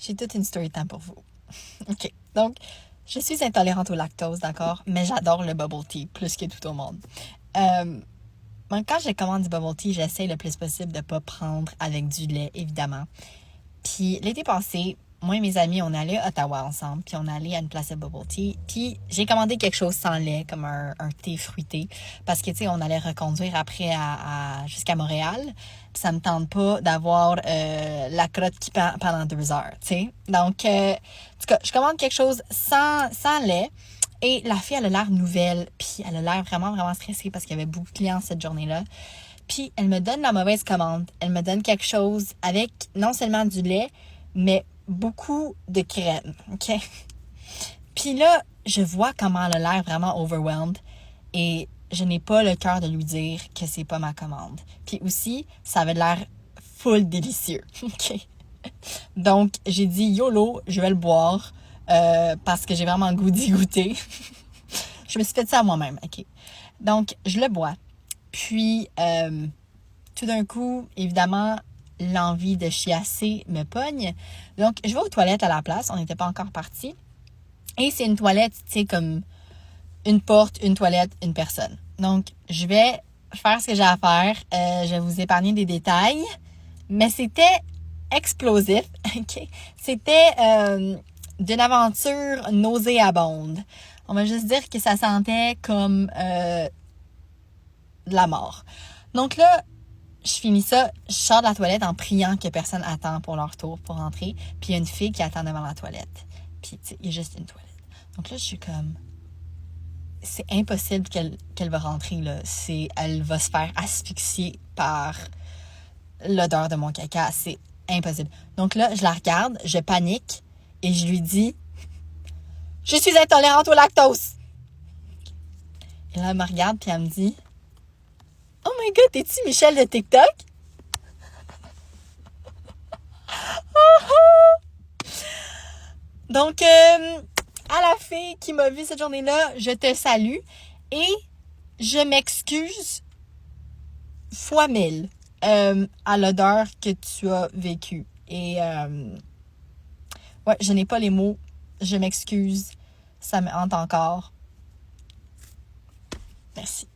j'ai toute une story time pour vous. OK. Donc, je suis intolérante au lactose, d'accord? Mais j'adore le bubble tea plus que tout au monde. Quand je commande du bubble tea, j'essaie le plus possible de ne pas prendre avec du lait, évidemment. Puis l'été passé, moi et mes amis, on est allés à Ottawa ensemble, puis on est allé à une place de bubble tea. Puis j'ai commandé quelque chose sans lait, comme un thé fruité, parce que, tu sais, on allait reconduire après jusqu'à Montréal. Puis ça me tente pas d'avoir la crotte qui pend pendant 2 heures, tu sais. Donc, en tout cas, je commande quelque chose sans lait. Et la fille, elle a l'air nouvelle, puis elle a l'air vraiment, vraiment stressée parce qu'il y avait beaucoup de clients cette journée-là. Puis elle me donne la mauvaise commande. Elle me donne quelque chose avec non seulement du lait, mais beaucoup de crème, OK? Puis là, je vois comment elle a l'air vraiment overwhelmed et je n'ai pas le cœur de lui dire que c'est pas ma commande. Puis aussi, ça avait l'air full délicieux, OK? Donc, j'ai dit YOLO, je vais le boire parce que j'ai vraiment le goût d'y goûter. Je me suis fait ça à moi-même, OK? Donc, je le bois. Puis, tout d'un coup, évidemment, l'envie de chiasser me pogne. Donc, je vais aux toilettes à la place. On n'était pas encore partis. Et c'est une toilette, tu sais, comme une porte, une toilette, une personne. Donc, je vais faire ce que j'ai à faire. Je vais vous épargner des détails. Mais c'était explosif, OK? C'était d'une aventure nauséabonde. On va juste dire que ça sentait comme de la mort. Donc là, je finis ça, je sors de la toilette en priant que personne attend pour leur tour pour rentrer. Puis il y a une fille qui attend devant la toilette. Puis tu sais, il y a juste une toilette. Donc là, je suis comme... C'est impossible qu'elle va rentrer, là. Elle va se faire asphyxier par l'odeur de mon caca. C'est impossible. Donc là, je la regarde, je panique et je lui dis « Je suis intolérante au lactose! » Et là, elle me regarde puis elle me dit « Oh my God, t'es-tu Michel de TikTok? » Donc, à la fille qui m'a vue cette journée-là, je te salue et je m'excuse fois 1000 à l'odeur que tu as vécue. Et ouais, je n'ai pas les mots. Je m'excuse. Ça me hante encore. Merci.